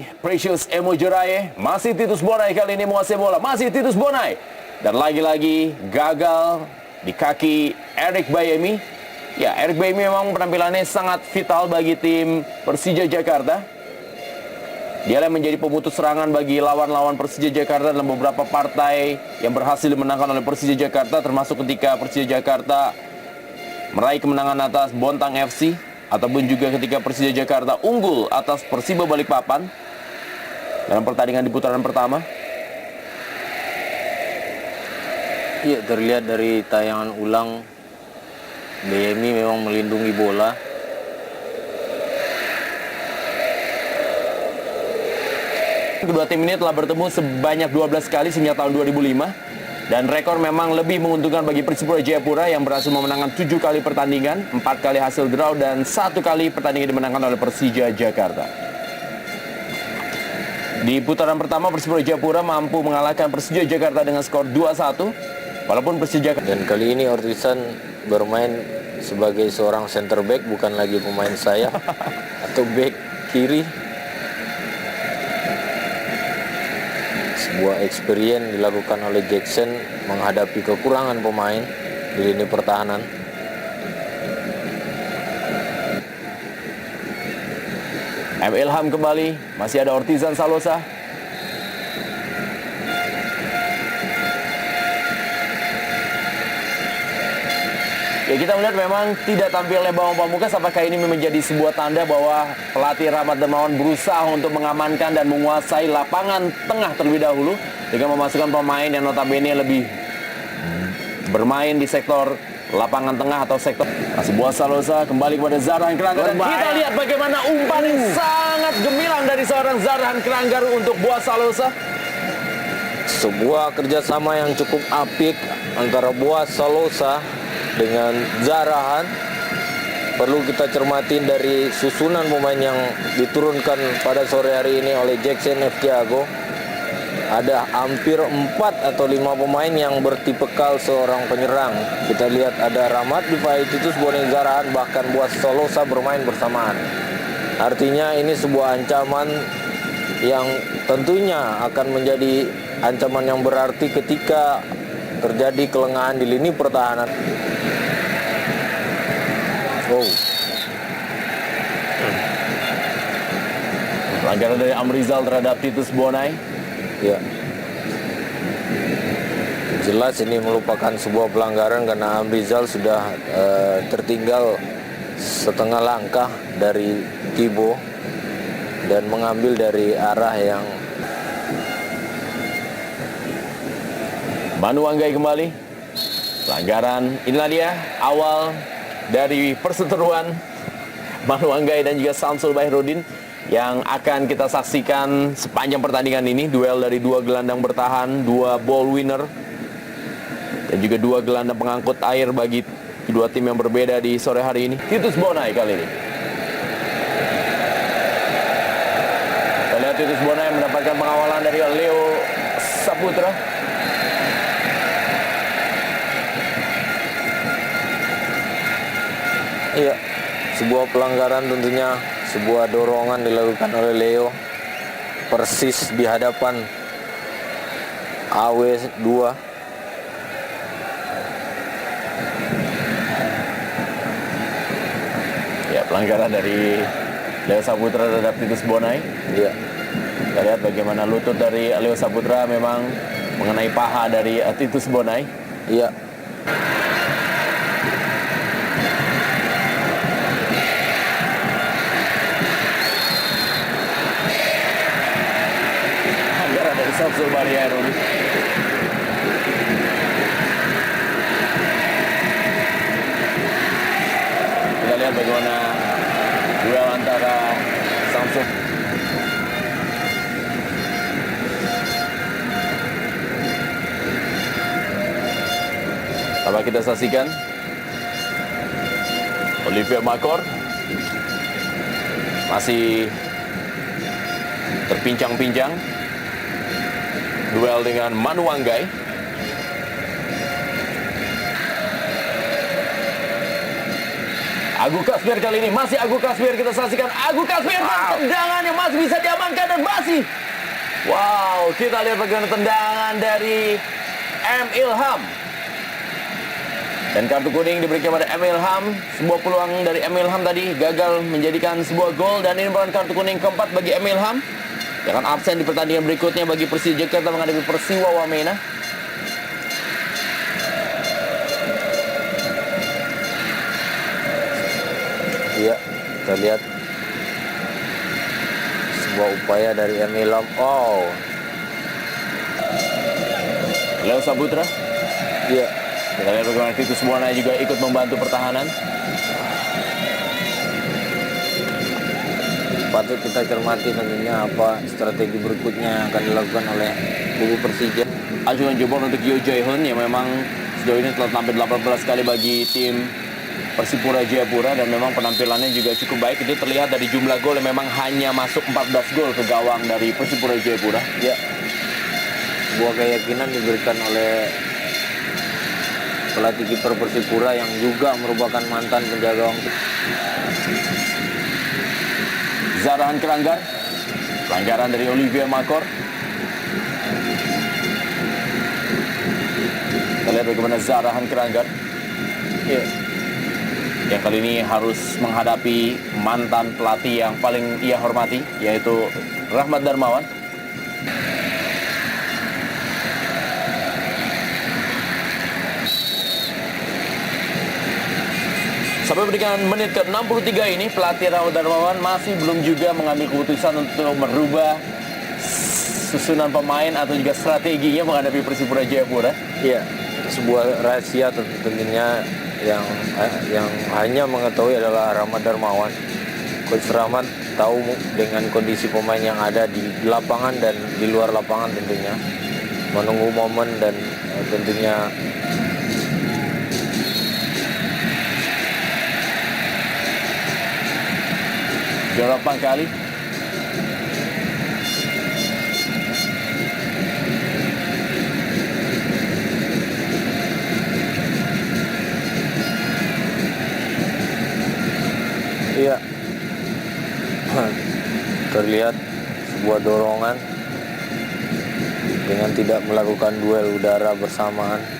dari Precious Emojoraye. Masih Titus Bonai kali ini menguasai bola. Masih Titus Bonai. Dan lagi-lagi gagal di kaki Eric Bayemi. Ya, Eric Bayemi memang penampilannya sangat vital bagi tim Persija Jakarta. Dia yang menjadi pemutus serangan bagi lawan-lawan Persija Jakarta dalam beberapa partai yang berhasil dimenangkan oleh Persija Jakarta, termasuk ketika Persija Jakarta meraih kemenangan atas Bontang FC, ataupun juga ketika Persija Jakarta unggul atas Persiba Balikpapan dalam pertandingan di putaran pertama. Iya, terlihat dari tayangan ulang, Bayemi memang melindungi bola. Kedua tim ini telah bertemu sebanyak 12 kali sejak tahun 2005. Dan rekor memang lebih menguntungkan bagi Persipura Jayapura yang berhasil memenangkan 7 kali pertandingan, 4 kali hasil draw, dan 1 kali pertandingan dimenangkan oleh Persija Jakarta. Di putaran pertama, Persipura Jayapura mampu mengalahkan Persija Jakarta dengan skor 2-1. Walaupun Persija Jakarta... Dan kali ini Ortisan bermain sebagai seorang center back, bukan lagi pemain sayap atau back kiri. Sebuah experience dilakukan oleh Jackson menghadapi kekurangan pemain di lini pertahanan. M. Ilham kembali, masih ada Ortizan Salosa. Ya, kita melihat memang tidak tampilnya Bambang Pamungkas. Apakah ini menjadi sebuah tanda bahwa pelatih Rahmat Darmawan berusaha untuk mengamankan dan menguasai lapangan tengah terlebih dahulu dengan memasukkan pemain yang notabene lebih bermain di sektor lapangan tengah atau sektor. Masih Boas Salosa kembali kepada Zarhan Keranggaru. Dan kita lihat bagaimana umpan yang sangat gemilang dari seorang Zarhan Keranggaru untuk Boas Salosa. Sebuah kerjasama yang cukup apik antara Boas Salosa dengan Zarhan. Perlu kita cermatin dari susunan pemain yang diturunkan pada sore hari ini oleh Jackson F. Tiago. Ada hampir 4 atau 5 pemain yang bertipekal seorang penyerang. Kita lihat ada Rahmat Difai, Titus Bonai, Zarhan, bahkan Boas Salosa bermain bersamaan. Artinya ini sebuah ancaman yang tentunya akan menjadi ancaman yang berarti ketika terjadi kelengahan di lini pertahanan. Pelanggaran dari Amrizal terhadap Titus Bonai. Ya, jelas ini merupakan sebuah pelanggaran karena Amrizal sudah tertinggal setengah langkah dari Tibo dan mengambil dari arah yang... Manu Anggai kembali. Pelanggaran, inilah dia awal dari perseteruan Manu Anggai dan juga Samsul Bahrudin yang akan kita saksikan sepanjang pertandingan ini. Duel dari 2 gelandang bertahan, 2 ball winner, dan juga 2 gelandang pengangkut air bagi kedua tim yang berbeda di sore hari ini. Titus Bonai kali ini. Kita lihat Titus Bonai mendapatkan pengawalan dari Leo Saputra. Iya, sebuah pelanggaran tentunya, sebuah dorongan dilakukan oleh Leo persis di hadapan AW2. Ya, pelanggaran dari Leo Saputra terhadap Titus Bonai. Iya. Kita lihat bagaimana lutut dari Leo Saputra memang mengenai paha dari Titus Bonai. Iya. Samsul Bahrudin. Kita lihat bagaimana duel antara Samsul. Coba kita saksikan Olivier Makor masih terpincang-pincang. Duel dengan Manu Anggai. Agu Kasbir kali ini, masih Agu Kasbir, kita saksikan Agu Kasbir dan tendangan yang masih bisa diamankan dan masih. Wow, kita lihat bagaimana tendangan dari M. Ilham. Dan kartu kuning diberikan pada M. Ilham. Sebuah peluang dari M. Ilham tadi gagal menjadikan sebuah gol. Dan ini merupakan kartu kuning keempat bagi M. Ilham. Dia akan absen di pertandingan berikutnya bagi Persija Jakarta menghadapi Persiwa Wamena. Iya, kita lihat sebuah upaya dari M. Ilham. Oh, Leo Saputra. iya. Kita lihat bagaimana Titus Bonai juga ikut membantu pertahanan. Patut kita cermati tentunya apa strategi berikutnya yang akan dilakukan oleh kubu Persija. Ajuan jebol untuk Yo Jae-hoon yang memang sejauh ini telah tampil 18 kali bagi tim Persipura Jayapura dan memang penampilannya juga cukup baik. Itu terlihat dari jumlah gol yang memang hanya masuk 14 gol ke gawang dari Persipura Jayapura. Ya, sebuah keyakinan diberikan oleh pelatih kiper Persipura yang juga merupakan mantan penjaga gawang. Zarahan Keranggar, pelanggaran dari Olivier Makor. Kita lihat bagaimana Zarahan Keranggar. Ya, Yang kali ini harus menghadapi mantan pelatih yang paling ia hormati, yaitu Rahmat Darmawan. Sampai berikan menit ke-63 ini, pelatih Rahmat Darmawan masih belum juga mengambil keputusan untuk merubah susunan pemain atau juga strateginya menghadapi Persipura Jayapura. iya. Sebuah rahasia tentunya yang hanya mengetahui adalah Rahmat Darmawan. Coach Rahmat tahu dengan kondisi pemain yang ada di lapangan dan di luar lapangan tentunya. Menunggu momen dan tentunya Jorok kali. iya. Terlihat sebuah dorongan dengan tidak melakukan duel udara bersamaan.